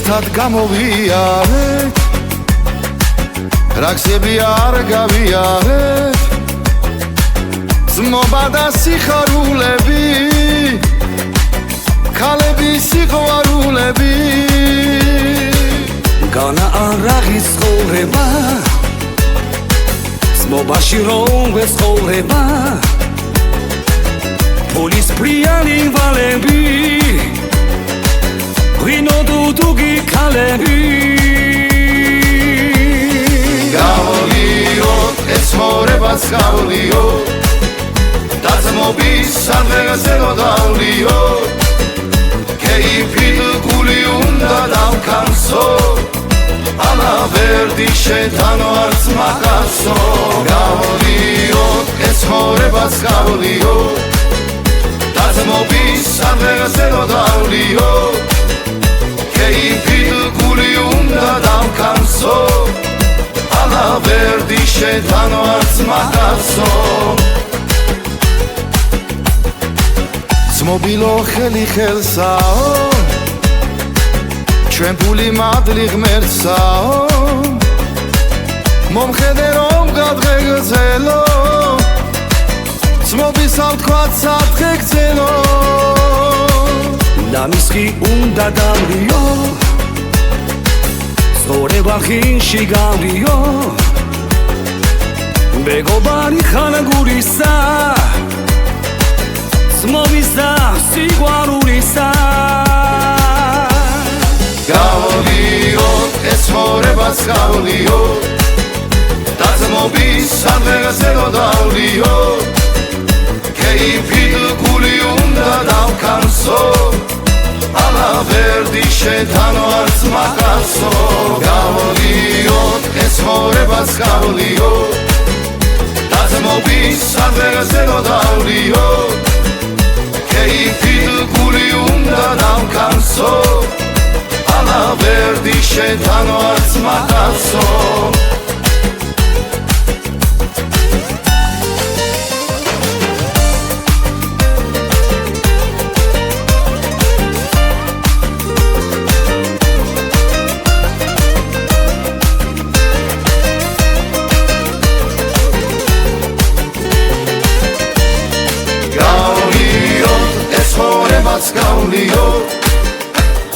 ერთად გამოვიარეთ რა გზები არ გავიარეთ ძმობა და სიხარულები ქალების სიყვარულები განა არაღის ცხოვრება ძმობაში რომ ვეცხოვრება Polis priali valebi Rino dudugi kalebi Gavolio, esmorebas gavolio Dazmobis salvezelo daulio Che i pidu guliunda dal canso Alla verdi sceltano al smacasso Gavolio, esmorebas gavolio Dazmobis salvezelo daulio Che i pidu guliunda dal canso Alla verdi sceltano al smacasso Smobilo kheli khelsao Ჩვენ ფული მადლი ღმერთსაო მომხედე რომ გადღეგრძელო ძმობის ავთქვათ სათხე გძელო ნამისხი უნდა დამრიო ცხოვრება ხინში გამრიო მეგობარი ხანაგურისა ძმობის და სიყვარულისა Gavolio, esmorebas gavolio Dazmobis salvezelo daulio Che i pidu guliunda dal canso Alla verdi sceltano al smacasso Gavolio, esmorebas gavolio Dazmobis salvezelo daulio Che i pidu guliunda dal canso Alla verdi sceltano al smacasso Gaulio, esmorebas gaulio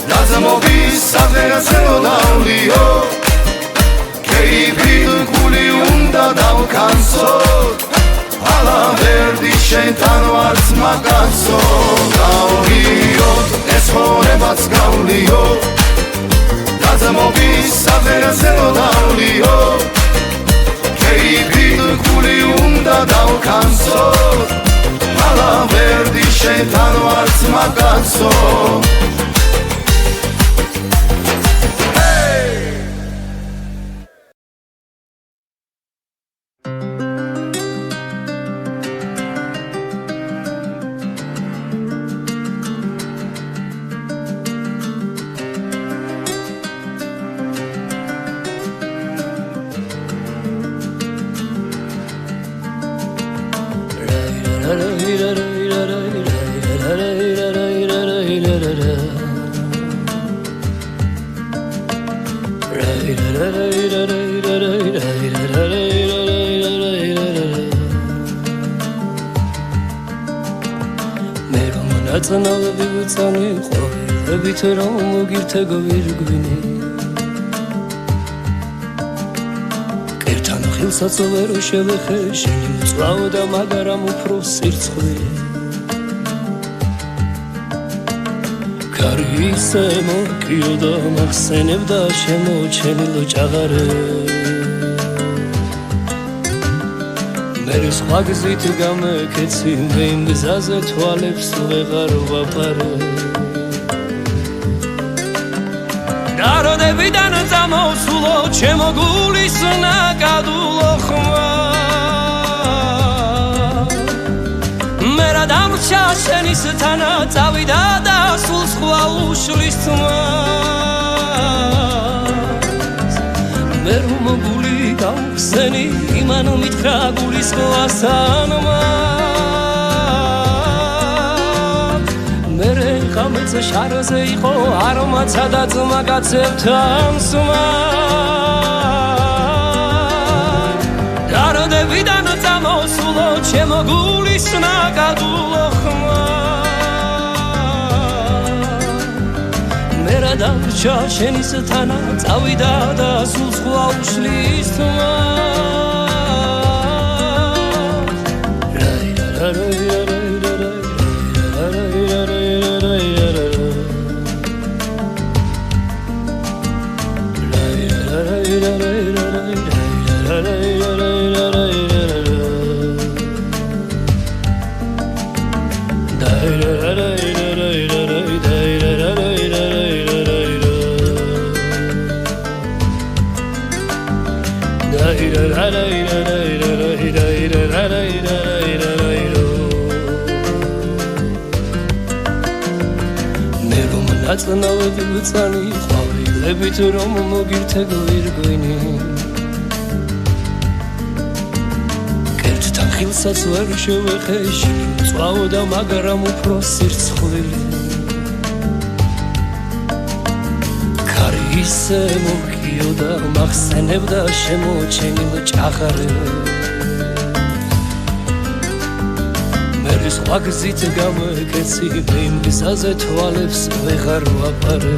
Dazmobis salvezelo daulio Che i pidu guliunda dal canso Alla verdi sceltano al smacasso Gaulio, esmorebas gaulio Dazmobis salvezelo daulio Che i pidu guliunda dal canso Alla verdi sceltano al smacasso Ნაცნავები უცანი ყვავილებით რომ მოგირთე გვირგვინი კერთან ხილსაც ვერ შევეხე შენი მწვავ და მაგრამ უფრო სირცხვი კარი ისე მოკიო და მახსენებდა შემოჩენილ ჭაღარე Mere სხვა გზით გამეკეცი მე იმ გზაზე თვალებს ვეღარ ვაფარე დაროდებიდან წამოსულო ჩემო გულის ნაკადულო ხმა მე რა დამრჩა შენის თანა წავიდა და სულ სხვა უშლის თმა მე რომ გული გავხსენი იმან მითხრა გულის კლასანმა მე ხამეთ ღამეც შარზე იყო არომაცა და ძმა კაცებთან სმა დაროდებიდან წამოსულო ჩემო გულის ნაკადულო ხმა მე რა დარჩა შენის თანა წავიდა და სულ სხვა უშლის თმა აწნავები ვწანი ყვავილებით რომ მოგირთე გვირგვინი კერძთან ხილსაც ვერ შევეხეში წვავდა მაგრამ უფრო სირცხლილი ქარი ისე მოგიოდა მახსენებდა შემოჩენილ ჭაღარებს სხვა გზით გამეკეცი იმ გზაზე თვალებს ვეღარ ვაპარე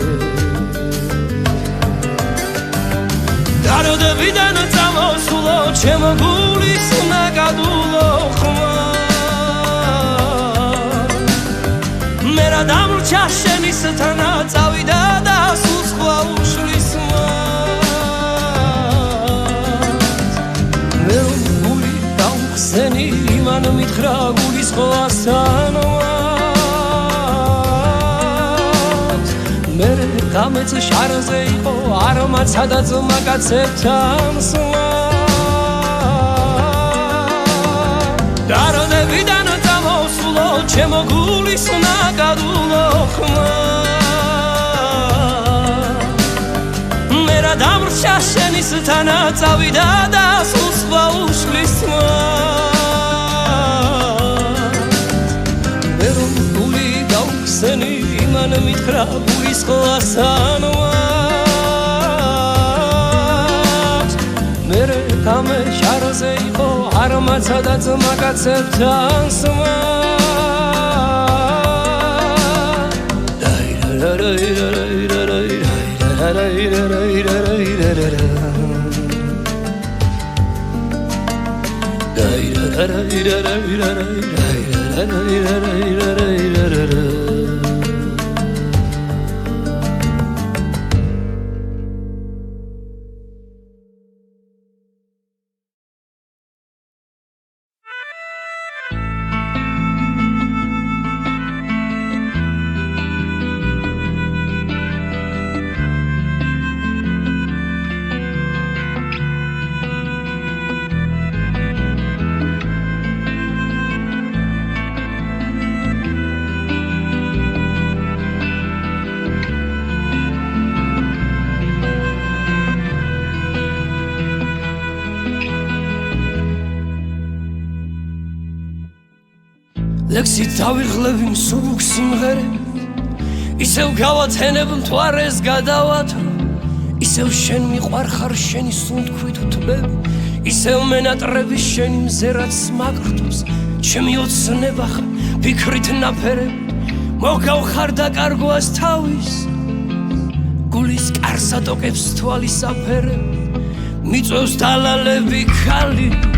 დაროდებიდან წამოსულო ჩემო გულის ნაკადულო ხმა მე რა დამრჩა შენის თანა წავიდა და სულ სხვა უშლის ხმა მე გული დავხსენი იმან მითხრა გულის მე ღამეც შარზე იყო არომაცა და ძმა კაცებთან სმა დაროდებიდან წამოსულო ჩემო გულის ნაკადულო ხმა მე რა დამრჩა შენის თანა წავიდა და სულ სხვა უშლის თმა სენი იმან მითხრა გულის ხვასანვას მე ღამე შარზე იყო არომაცა და ძმა კაცებთან სმა ლექსი დავიღლევი მსუბუქ სიმღერებით ისევ გავათენებ მთვარეს გადავათო ისევ შენ მიყვარხარ შენი სუნთქვით თბები ისევ მენატრები შენი მზერაც მაგრდოს ჩემი ოცნება ხარ ფიქრით ნაფერები მოგავხარ და კარგვას თავის გულის კარსა ტოკებს თვალის აფერები მიწევს დალალები ქალის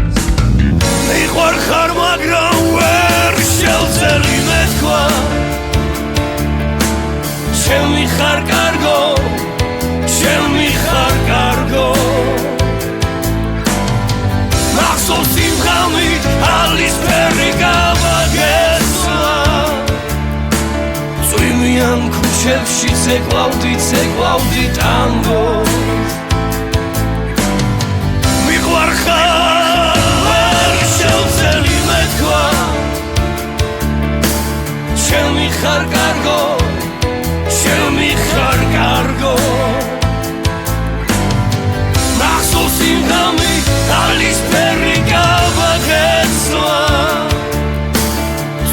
მიყვარხარ მაგრამ ვერ შევწელი მეთქვა ჩემი ხარ კარგო ჩემი ხარ კარგო მახსოვს იმ ღამით ალისფერი გავაგესვა წვიმიან ქუჩებში ცეკვავდი ტანგო მიყვარხარ ვერ შევწელი მეთქვა ჩემი ხარ კარგო ჩემი ხარ კარგო მახსოვს იმ ღამით ალისფერი გავაგესვა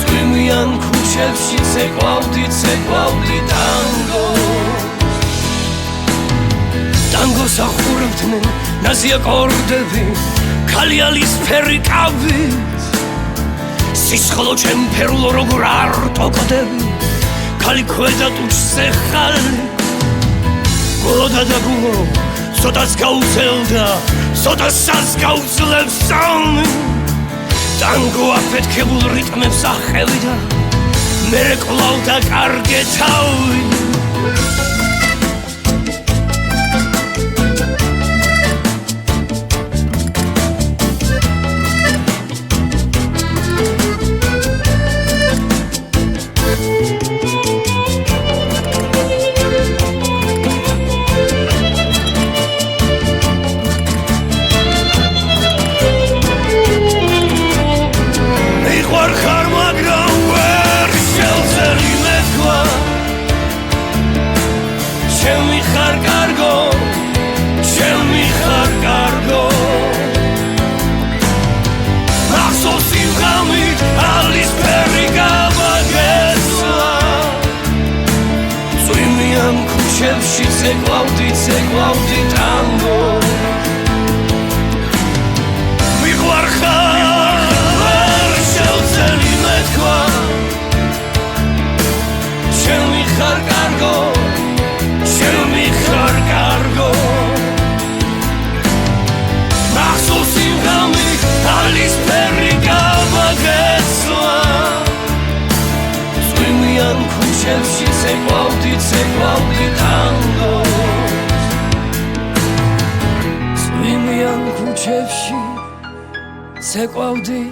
წვიმიან ქუჩებში ცეკვავდი ტანგოს ახურებდნენ ნაზი აკორდები ქალიალის ფერი კავით სისხლო ჩემფერულო როგორ არტოკდები ქალი ქვედა ტუჩზე ხალი გულოდა და გულო სოდას გაუცელდა სოდასაც გაუძლებს სამი ტანგო აფეთქებულ რიტმებს ახევიდა მერე კლავდა კარგე თავი ცეკვავდი ტანგო მიყვარხარ ვერ შევწელი მეთქვა ჩემი ხარ კარგო მახსოვს იმ ღამით ალის ფერი გავაგეცვა წვიმიან ქუჩებში ცეკვავდი ტანგო ქუჩებში ცეკვავდი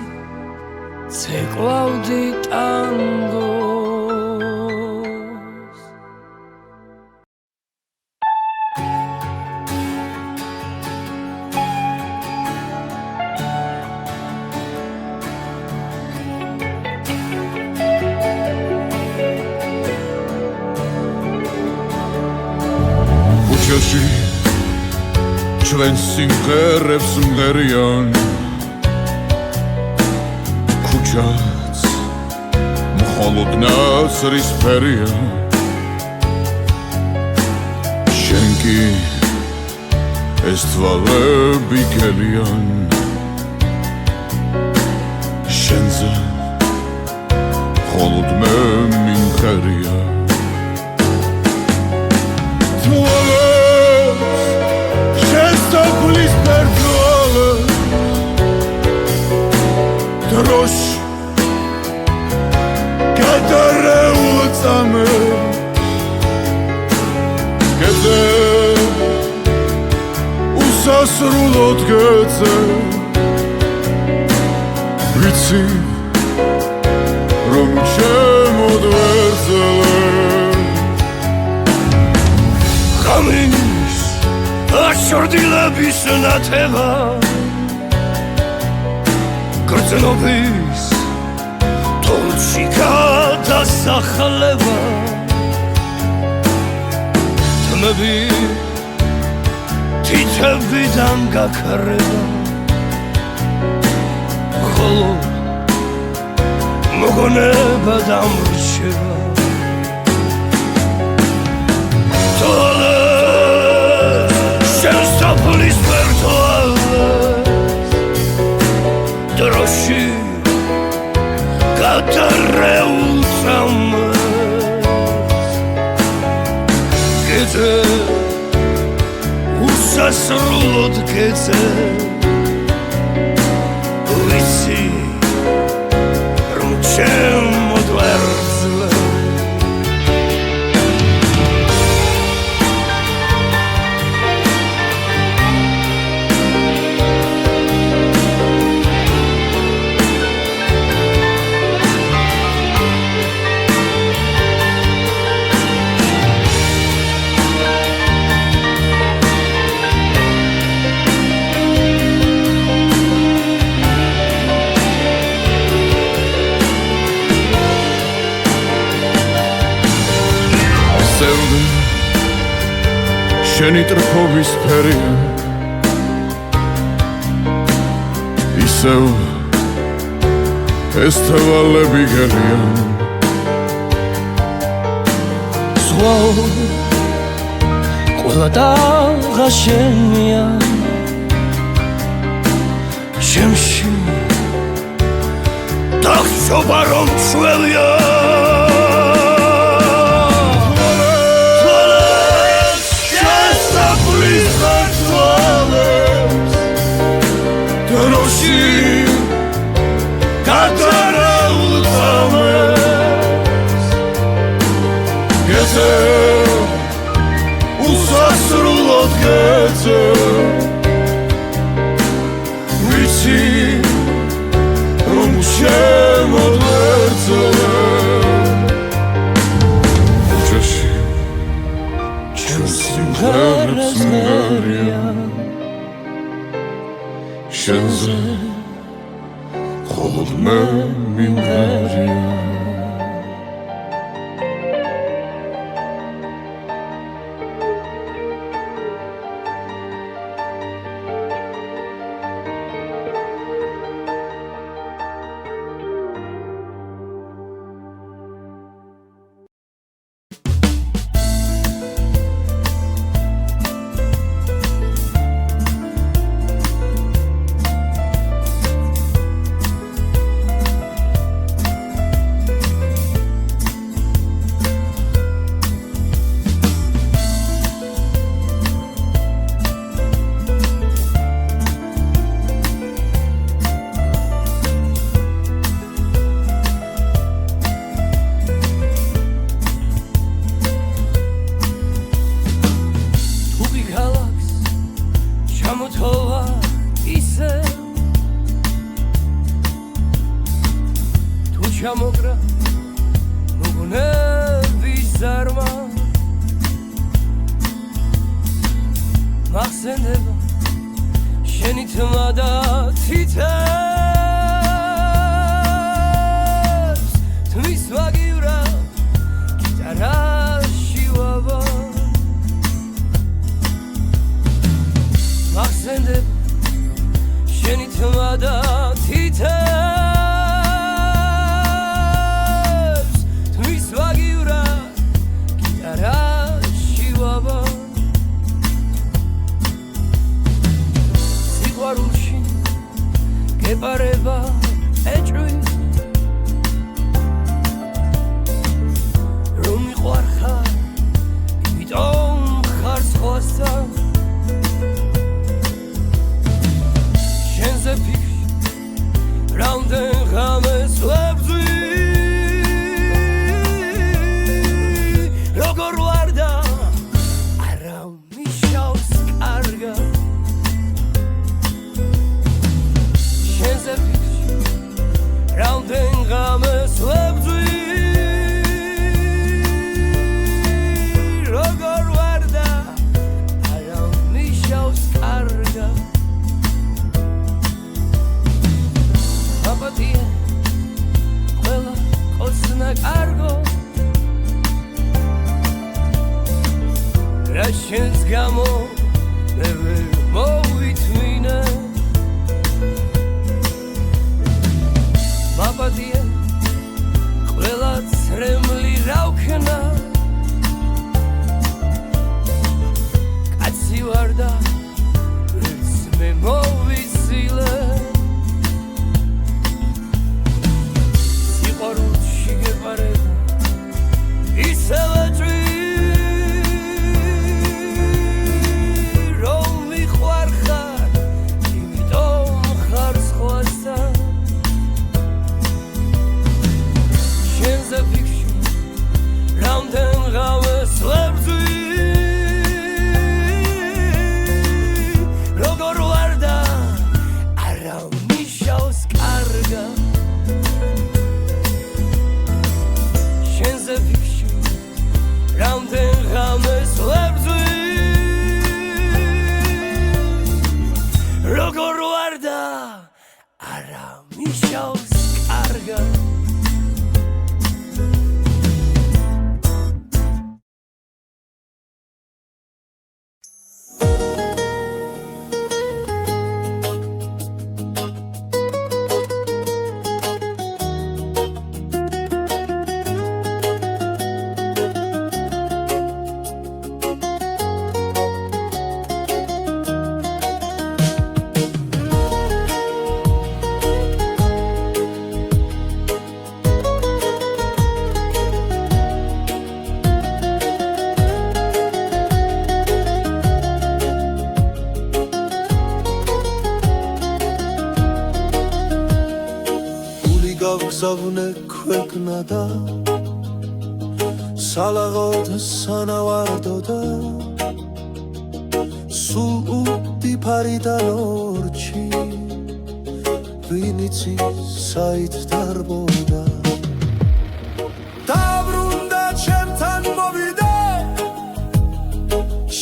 ტანგოს ქუჩაში ჩვენ სიმღერებს მღერიან ქუჩაც მხოლოდ ნაცრისფერია შენ კი ეს თვალები გელიან შენზე მხოლოდ მე მიმღერია Police patrol Drosh Kadare utsame Geze Usasrulot geze Vitsi Rom chemod verzele Khamin Ashordilabis nateva Krtzenobis Tolchika dasakhleva Tmebi Titevidan gakareva Kholo Mogoneba damrsheva Police patrol Droshi Katareutsam Gece Usasrulot gece Visi Rumchem odverzle შენი ტრფობის ფერია ისევ ეს თვალები გელიან ხვალ ყველა დაღა შენია შემში დახშობა რომ ჩვენია უსასრულოდ გეძე ვიცი რომ შემოგვეძე ოჯაში ჩემს სიმღერებს მღერია შენზე მხოლოდ მე მიმღერია ჩამოგრა მოგონების ზარმა მახსენდება შენი თმა და თითებს თმის ვაგივრა გიტარაში ვაბა მახსენდება შენი თმა და თითებს ეპარება ეჭვი რომ მიყვარხარ იმიტომ ხარ სხვასთან შენზე ფიქრი რამდენ ღამეს ვებძვი როგორ ვარ და არა მიშავს კარგად რამდენ ღამეს ვებძვი როგორ ვარ და არა მიშავს კარგად აპატია ყველა კოცნა კარგო რა შენს გამო მე ვერ მოვითმინე მაპატია ყველა ცრემლი რავქნა კაცი ვარ და ვერც მე მოვიცილე სიყვარულში გეპარება ისევე ჭვი მოგზავნე ქვეყნა და სალაღოდ სანავარდო და სულ უდიფარიდან ორჩი ვინც საით დარბოდა დაბრუნდა ჩემთან მოვიდა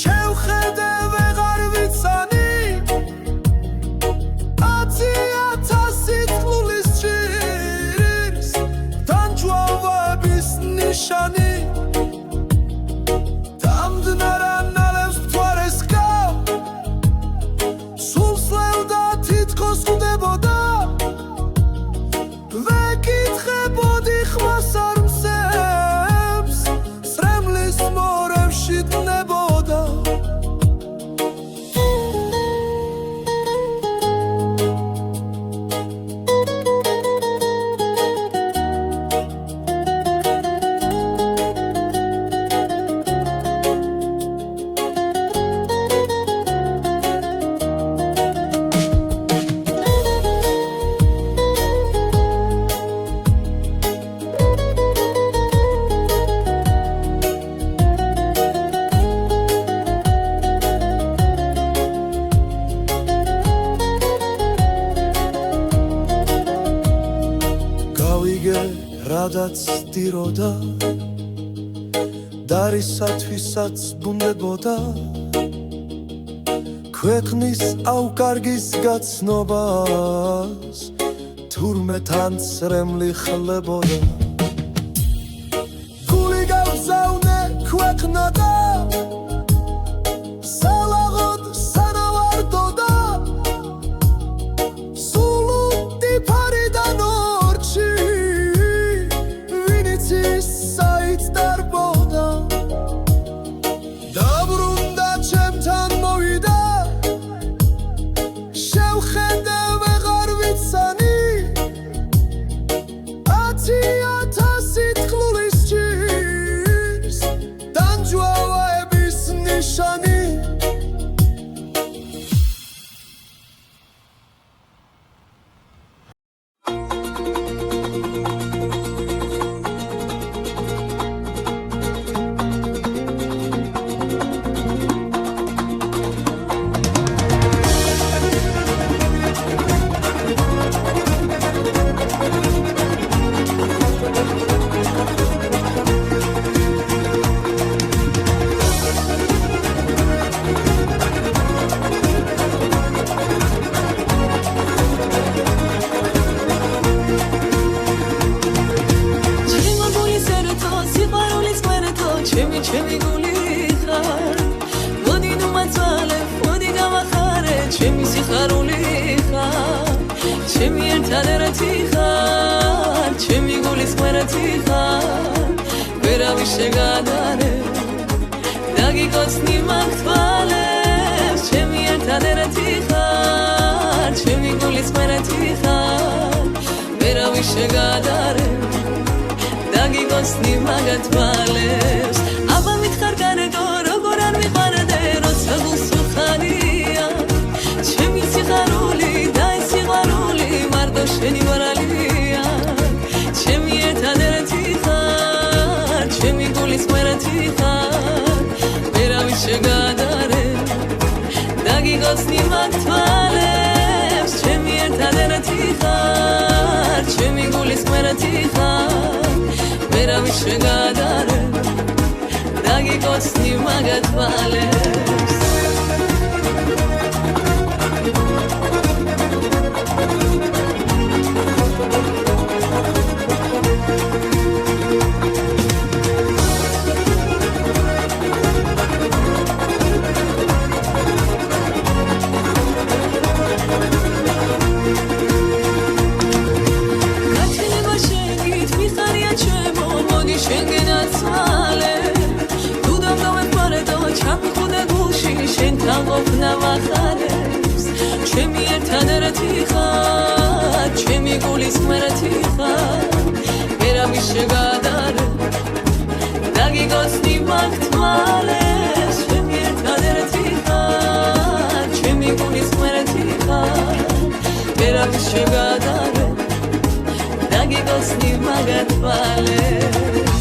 შევხედე ვეღარ ვიცანი 10,000 წყლის ჭირს დამჯვავების ნიშანი რადაც დიროდა დარისათვისაც ბუნდებოდა ქვეყნის აუკარგის გაცნობას თურმე თან სრემლი ხლებოდა გული გავზავნე ქვეყნა და სალაღოდ სანავარდო და სულ უდიფარიდან ორჩი საით დარბოდა დაბრუნდა ჩემთან მოვიდა შევხედე ვეღარ ვიცანი 10,000 წყლის ჭირს დამჯვავების ნიშანი ჩემი გული ხარ მოდი ნუ მაწვალე მოდი გავახარე ჩემი სიხარული ხარ ჩემი ერთადერთი ხარ ჩემი გულის ყვერეთი ხარ ვერავის შეგადარე დაგიკოცნი მაგ თვალებს ჩემი ერთადერთი ხარ ჩემი გულის ყვერეთი ხარ ვერავის შეგადარე დაგიკოცნი მაგ თვალებს მითხარ გარეგო როგორ არ მიყარდე როცა გულსუხარია ჩემი სიხარული და ეს სიყვარული მარტო შენი ვარალია ჩემი ერთადერთი ხარ ჩემი გულის ყვერეთი ხარ ვერავის შეგადარე დაგიგოცნი მაგ თვალებს ჩემი ერთადერთი ხარ ჩემი გულის ყვერეთი ხარ ვერავის შეგადარე დაგიკოცნი მაგ თვალებს ჩემი ერთადერთი ხარ ჩემი გულის ყვერეთი ხარ ვერავის შეგადარე დაგიგოცნი მაგ თვალებს ჩემი ერთადერთი ხარ ჩემი გულის ყვერეთი ხარ ვერავის შეგადარე დაგიგოცნი გოსნი მაგათვალებს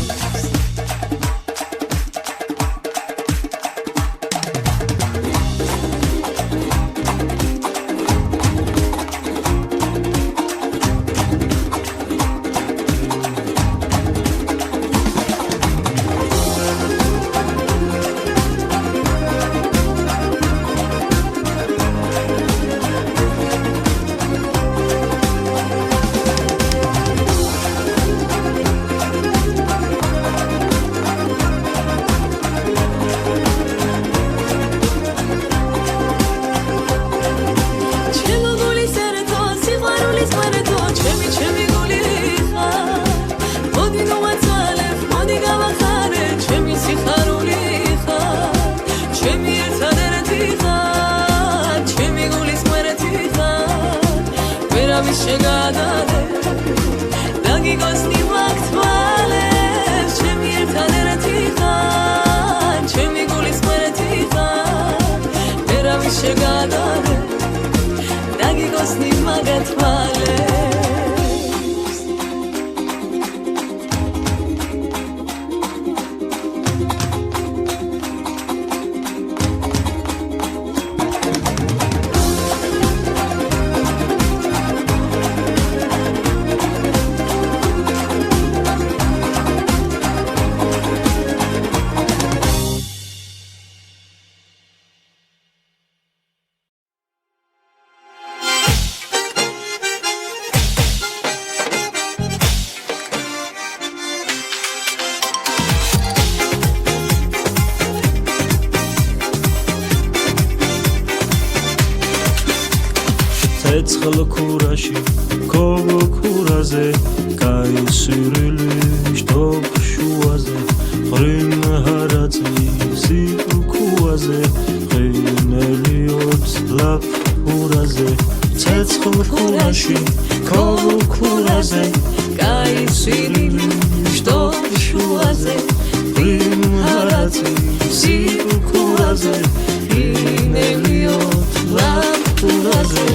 ცეცხლ ქურაში ქოვო ქურაზე გაისრილი შტოქ შუაზე ღრიმ ჰარაწი სიკუაზე ღიმელიოთ ლაფ ქურაზე ცეცხლ ქურაში ქოვო ქურაზე გაისრილი შტოქ შუაზე ღრიმ ჰარაწი სიკუაზე ღიმელიოთ ლაფ ქურაზე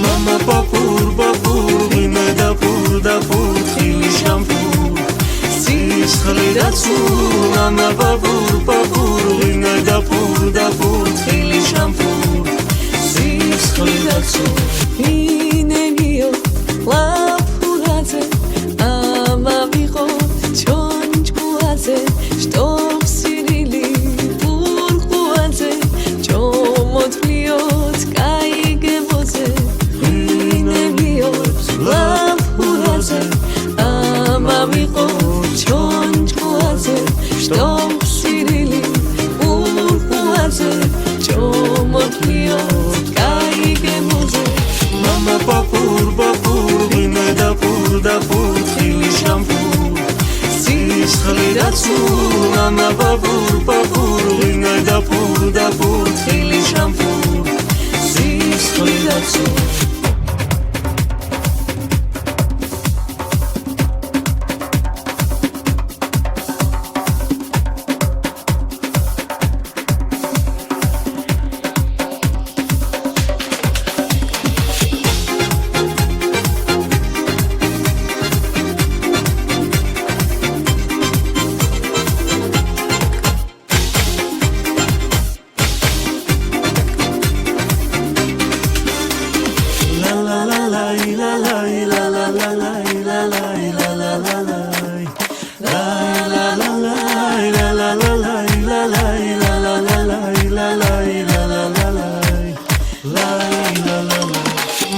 Mama papur papur vine dapur khili shampoo sis khalidatsu Mama papur vine dapur khili shampoo sis khalidatsu ინენიო ლაფურაზე ამავიღო ჩონჩქუაზე შტოფსირილი პურხუაზე ჩომოთლიოთ კაიგებოზე ლაფურაზე ამავიღო ჩონჩქუაზე შტოფსირილი პურხუაზე ჩომოთლიოთ კაიგებოზე Mama papur vine dapur khili shampoo sis khalidatsu Mama papur vine dapur khili shampoo sis khalidatsu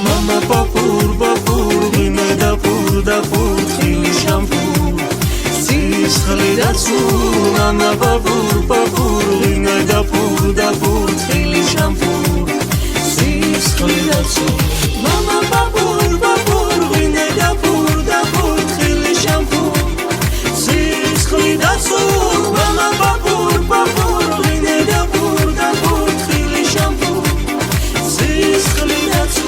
Mama papur vine dapur khili shampoo sis khalidatsu Mama papur vine dapur khili shampoo sis khalidatsu Mama papur vine dapur khili shampoo sis khalidatsu Mama papur vine dapur khili shampoo sis khalidatsu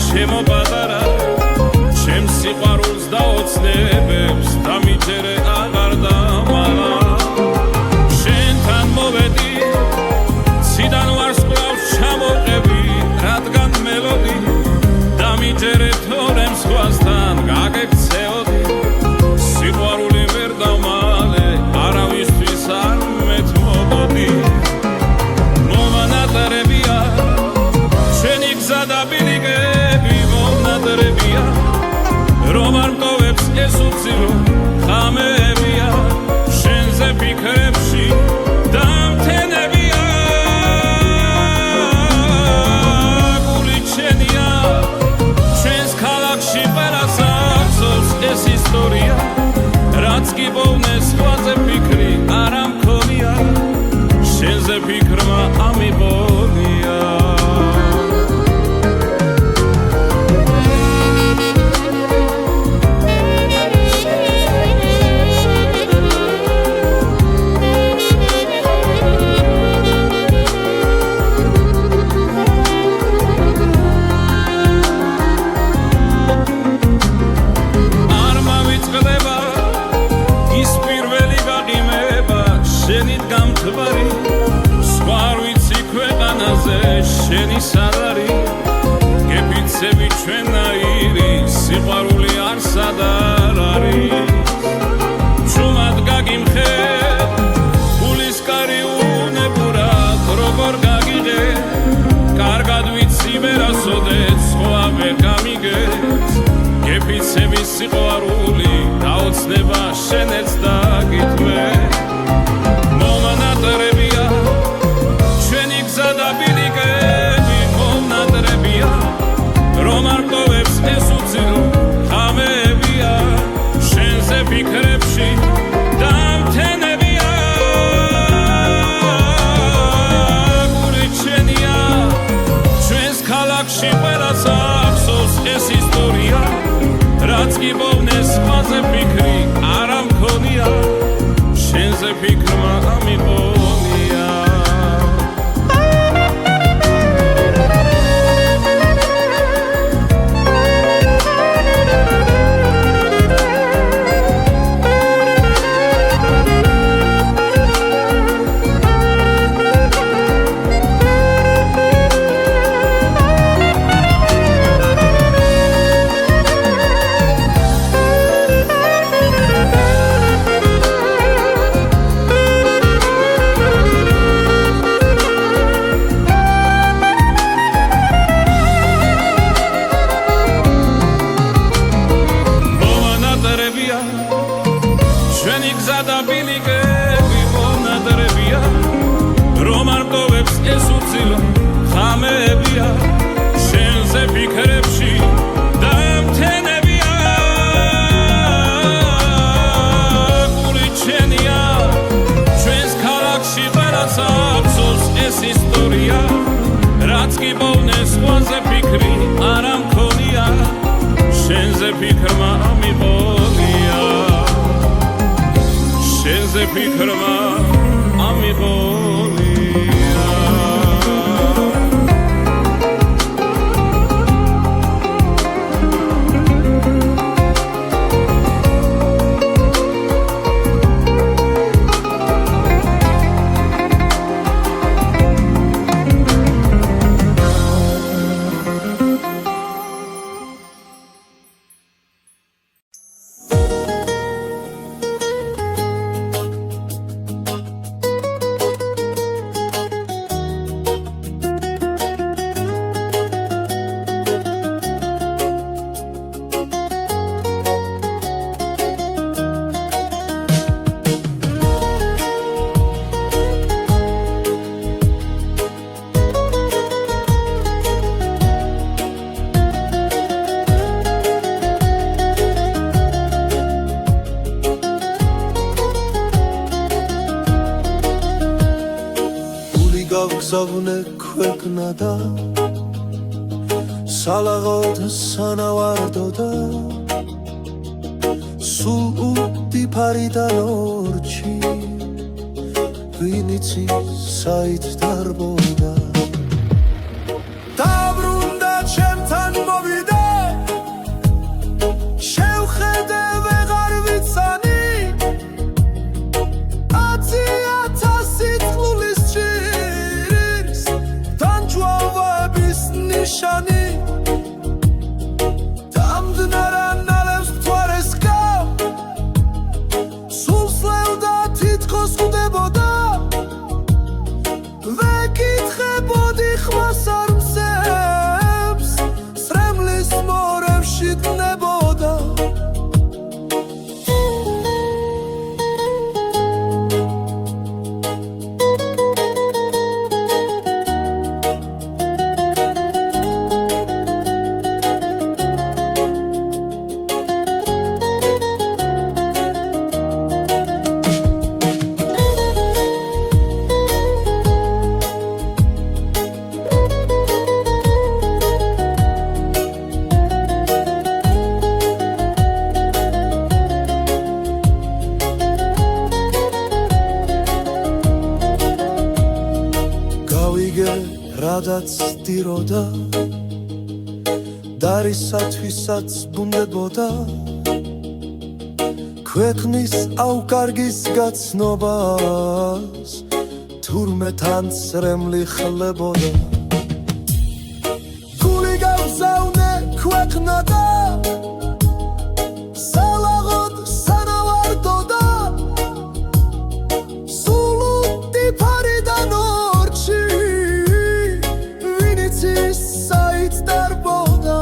ჩემო პატარა ჩემს სიყვარულს დაოცნებებს დამიჯერე აღარ დამალა შენთან მოვედი ციდან ვარსკვლავს ჩამოყევი რადგან მელოდი დამიჯერე თორემ სხვასთან გაგექცეოდი სიყვარული ვერ დავმალე არავისთვის არ მეთმობოდი მომანატრებია ჩვენი გზა და ბილიკები მომნატრებია რომ არ მტოვებს ეს უცილო ხამებია შენზე ფიქრებში დამთენებია გული ჩენია ჩვენს ქალაქში ყველას ახსოვს ეს ისტორია რაც კი ბოვნეს სხვაზე ფიქრი არ ამქონია შენზე ფიქრმა ამიბონია შენი სალარი გეფიცები ჩვენაირი სიყვარული არსად არ არის ჩუმად გაგიმხე გულის კარი უნებურად როგორ გაგიღე კარგად ვიცი ვერასოდეს სხვა ვერ გამიგეს გეფიცები სიყვარული დაოცნება შენეც დაგითვე მომანატრებია ჩვენი გზა და ბილიკები მომნატრებია რომ არ მტოვებს ეს უცილო ხამებია შენზე ფიქრებში დამთენებია გული ჩენია ჩვენს ქალაქში ყველას ახსოვს ეს ისტორია რაც კი ბოვნეს სხვაზე ფიქრი არ ამქონია შენზე ფიქრმა ამიბონია ჩვენი გზა და ბილიკები მომნატრებია რომ არ მტოვებს ეს უცილო ხამებია შენზე ფიქრებში დამთენებია გული ჩენია ჩვენს ქალაქში ყველას ახსოვს ეს ისტორია რაც კი ბოვნეს სხვაზე ფიქრი არ ამქონია შენზე ფიქრმა ამიბონია შენზე ფიქრმა ამიბონია გავგზავნე ქვეყნა და სალაღოდ სანავარდო და სულ უდიფარი და ლორჩი ვინიცი საით დარბოდა დაბრუნდა ჩემთან ვნებოდა დარისათვისაც ბუნდებოდა ქვეყნის აუკარგის გაცნობას თურმე თან სრემლი ხლებოდა გული გავზავნე ქვეყნა და სალაღოდ სანავარდოდა სულუტი ფარიდან ორჩი ვინიც ის საით დარბოდა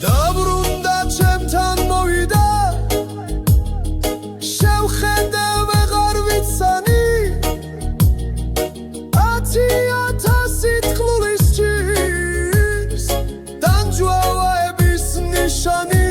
დაბრუნდა ჩემთან მოვიდა შევხედე ვეღარ ვიცანი 10,000 თქმულის ჭირს დამჯვავების ნიშანი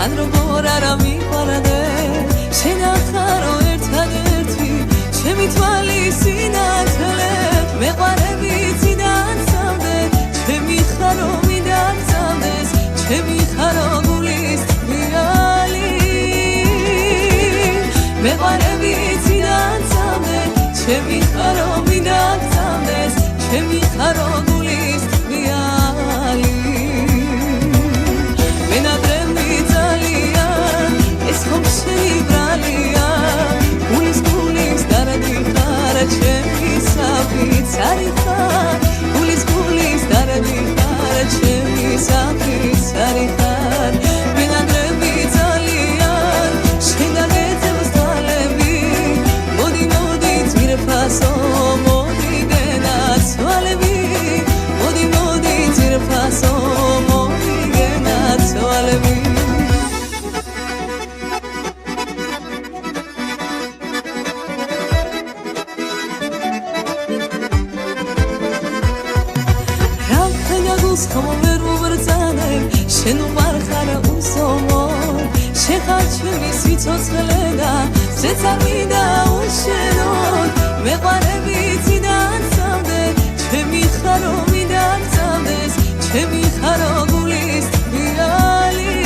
ან როგორ არა მიყარადე შენ ახარო ერთადერთი ჩემი თვალის სინათლე მეყარებიცი დაცავდე ჩემი ხარო მიდაცავდეს ჩემი ხარო გულის თვიალი მეყარებიცი დაცავდე ჩემი ხარო მიდაცავდეს ჩემი ხარო გულის თვიალი შენ უყარ ხარ უსომო შეხარ ჩემი სიცოცხლე და შეცარმინდა უშენო მეყარებიცი დაცავდე ჩემი ხარო მიდაცავდეს ჩემი ხარო გულის თვიალი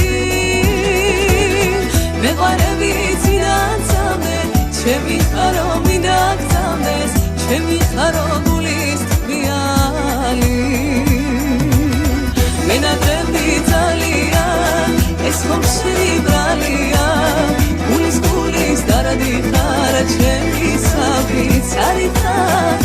მეყარებიცი დაცავდე ჩემი ხარო მიდაცავდეს ჩემი ხარო გულის თვიალი მენატრები ძალიან ეს ხომ შენი ბრალია გულის დარადი ხარ ჩემი საფიცარი ხარ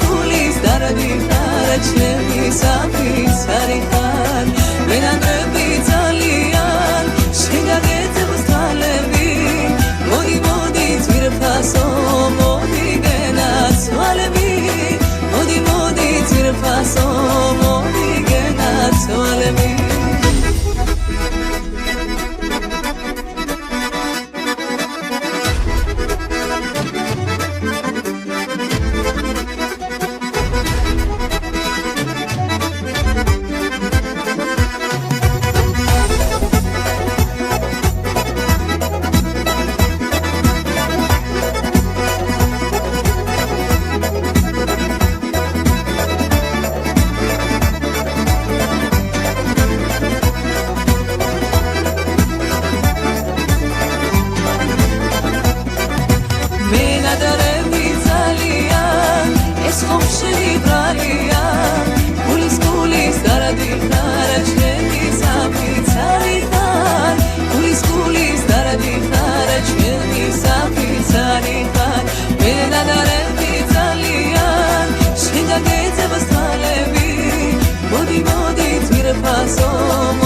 გულის დარადი ხარ ჩემი საფიცარი ხარ მენატრები ძალიან შენ გაგეძებს თვალები მოდი ძვირფასო მოდი გენაცვალები მოდი ძვირფასო მოდი გენაცვალები Paso